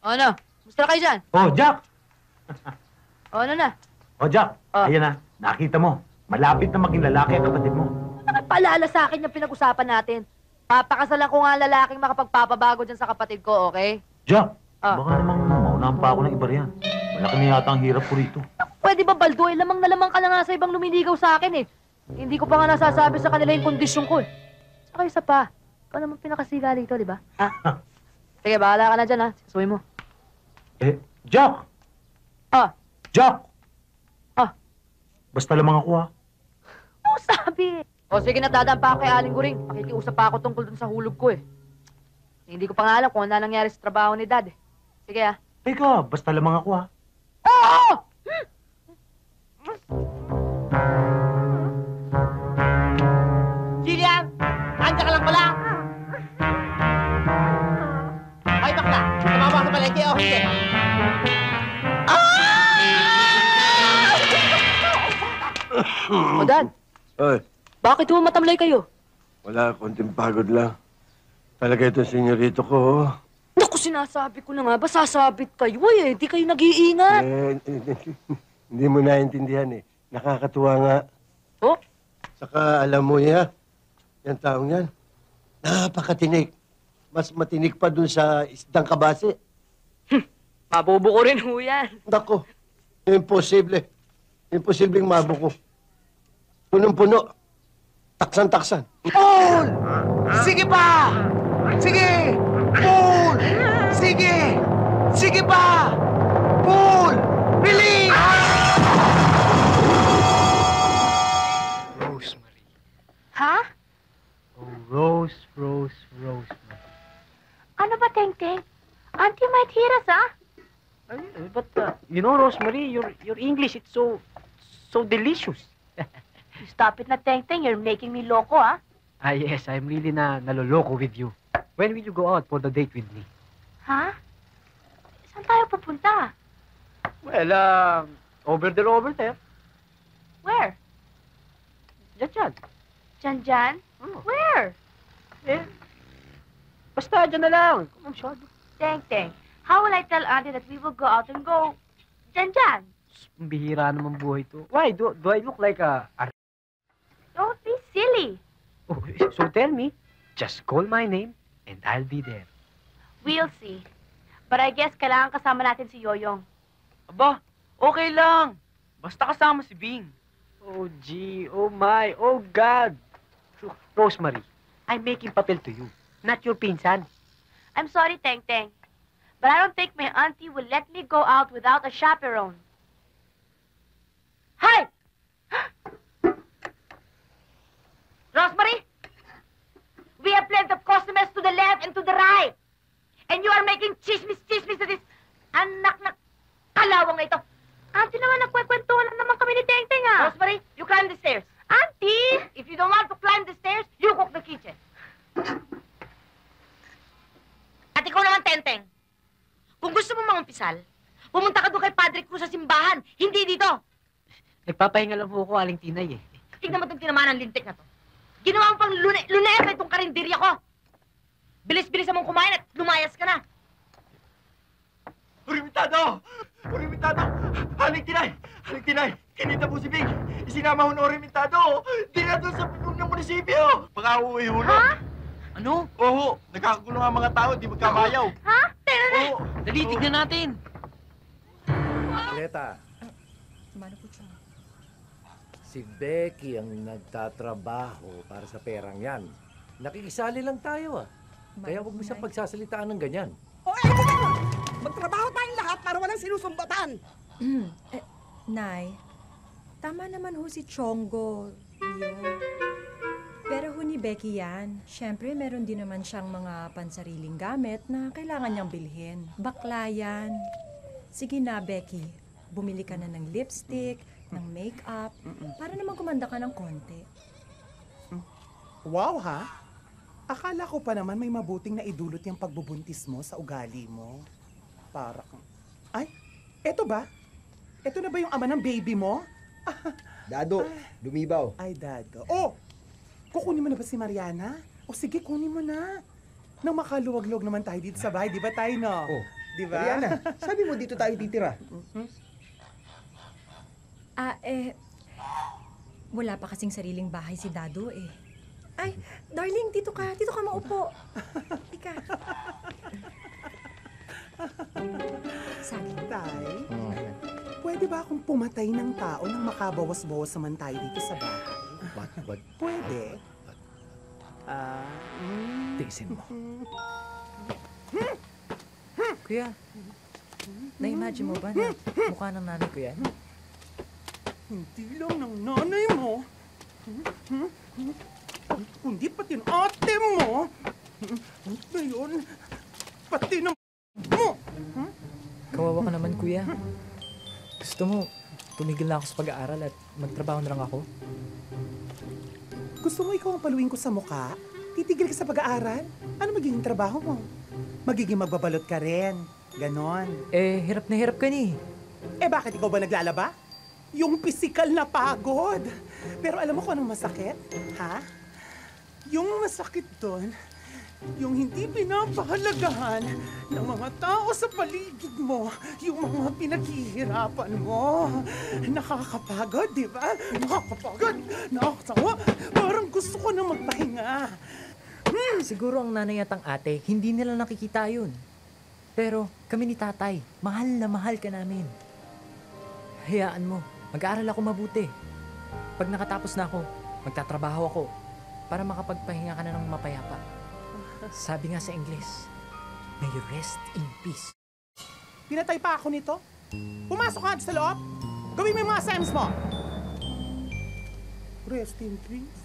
O ano? Gusto na kayo dyan? Oh, Jack! O ano na? Oh, Jack! Oh. Ayan na. Nakita mo. Malapit na maging lalaki ang kapatid mo. Nakapaalala sa akin yung pinag-usapan natin. Papakasalan ko nga ang lalaking makapagpapabago dyan sa kapatid ko, okay? Jack! Ah. Baka namang maunahan pa ako ng iba riyan. Malaki na yata ang hirap ko rito. Pwede ba, Baldo? Eh, lamang na lamang ka na nga sa ibang lumiligaw sa akin, eh. Hindi ko pa nga nasasabi sa kanila yung kondisyon ko, eh. Saka isa pa, ikaw naman pinakasiga dito, di ba? Ha? Sige, bahala ka na dyan, ha? Sisuwi mo. Eh, Jack! Ah, Jack! Ah. Basta lamang ako, ha? oo sabi. O sige, natadaan pa ako kay Aling Guring. Makikiusap pa ako tungkol dun sa hulog ko, eh. Hindi ko pa nga alam kung ano nangyari sa trabaho ni Dad, eh. Sige, ha? Teka, basta lamang ako, ha? Oo! Jillian! Andiyan ka lang pala! Ay, bakla! Tumama sa palengke o hindi? O, Dad, Oy, bakit ho matamlay kayo? wala, konting pagod lang. Talaga itong senyorito ko, oh. Naku, sinasabi ko na nga ba, sasabit kayo, eh. Di kayo nag-iingat. Hindi mo naintindihan eh. Nakakatuwa nga. Oh? Saka alam mo yan taong yan, napakatinik. Mas matinik pa dun sa isdang kabase. Mabubuko rin ho yan. Nako, imposible. Imposibleng mabuko. Punong-puno. Taksan-taksan. Paul! Sige pa! Sige! Paul! Sige! Sige pa! Paul! Bilis! Rosemary. Ha? Oh, Rosemary. Ano ba, Teng-Teng? Auntie might hear us, ah? But, you know, Rosemary, your English, it's so delicious. Stop it na, Teng-Teng. You're making me loco, ah? Ah, yes, I'm really naloloko with you. When will you go out for the date with me? Ha? Saan tayo pupunta? Well, over there. Where? Diyan. Diyan? Oh. Where? Eh, basta dyan na lang. Kung masyado. Teng-Teng, how will I tell Auntie that we will go out and go diyan? Ang bihira naman buhay to. Why? Do I look like a... Don't be silly. Oh, so tell me, just call my name and I'll be there. We'll see. But I guess kailangan kasama natin si Yoyong. Aba, okay lang. Basta kasama si Bing. Oh, gee, oh my, oh God. Rosemary, I'm making papel to you, not your pinsan. I'm sorry, Teng-Teng. But I don't think my auntie will let me go out without a chaperone. Hi! Rosemary? We have plenty of customers to the left and to the right. And you are making chismis to this anak na kalawang na ito. Auntie naman, nagkwekwentuhan lang naman kami ni Teng-Teng, ah. Rosemary, you climb the stairs. Auntie! If you don't want to climb the stairs, you cook the kitchen. At ikaw naman, Teng-Teng. Kung gusto mo mangumpisal, pumunta ka doon kay Padre Cruz sa simbahan, hindi dito. Nagpapahinga lang po ako, Aling Tinay eh. Tignan mo itong tinamaan ng lintik na to. Ginawa mo pang luneta itong karinderya ko. Bilis-bilis mong kumain at lumayas ka na. Orimitado! Orimitado! Haling tinay! Kinita po si Bing! Isinama ho ng Orimitado! Dila doon sa pinong ng munisipyo! Baka uuwi ho Ha? Ano? Oo, nagkakagulo nga mga tao, di magkamayaw. Ha? Teka na. Oo. Dali, tignan natin. Aleta, si Becky ang nagtatrabaho para sa perang yan. Nakikisali lang tayo ah. Kaya huwag mo siyang pagsasalitaan ng ganyan. O, tingnan mo! Magtrabaho tayong lahat para walang sinusumbatan. Nay, tama naman ho si Chongo, Rio. Pero ho ni Becky yan. Siyempre, meron din naman siyang mga pansariling gamit na kailangan niyang bilhin. Bakla yan. Sige na, Becky. Bumili ka na ng lipstick, ng makeup, para naman kumanda ka ng konti. Wow, ha? Akala ko pa naman may mabuting na idulot yung pagbubuntis mo sa ugali mo. Para kang... Ay, eto ba? Eto na ba yung ama ng baby mo? Dado, lumibaw. Ay, Dado. Oh! Kukunin mo na ba si Mariana? O sige, kunin mo na. Nang makaluwag-luwag naman tayo dito sa bahay, di ba tayo, no? Oh, Di ba? Mariana, sabi mo dito tayo titira. Wala pa kasing sariling bahay si Dado eh. Ay, darling, dito ka maupo. Ika. Saging. Tay, pwede ba akong pumatay ng tao nang makabawas-bawas naman tayo dito sa bahay? What? Pwede. Tiisin mo. Kuya, na-imagine mo ba na mukha ng nanay ko yan? Hindi lang ng nanay mo, kundi pati ng ate mo. Ngayon, pati ng mo. Kawawa ka naman, kuya. Gusto mo, tumigil na ako sa pag-aaral at magtrabaho na lang ako? Gusto mo ikaw ang paluin ko sa mukha? Titigil ka sa pag-aaral? Ano magiging trabaho mo? Magiging magbabalot ka rin. Ganon. Eh, hirap na hirap ka ni. Eh bakit ikaw ba naglalaba? Yung pisikal na pagod. Pero alam mo kung anong masakit? Ha? Yung masakit doon, yung hindi pinapahalagahan ng mga tao sa paligid mo, yung mga pinaghihirapan mo. Nakakapagod, di ba? Nakakapagod, nakakatawa. Parang gusto ko na magpahinga. Siguro ang nanay at ang ate, hindi nila nakikita yun. Pero kami ni tatay, mahal na mahal ka namin. Hayaan mo, mag-aaral ako mabuti. Pag nakatapos na ako, magtatrabaho ako para makapagpahinga ka na ng mapayapa. Sabi nga sa Ingles, may you rest in peace. Pinatay pa ako nito. Pumasok ka sa loob. Gawin mo yung mga sems mo. Rest in peace.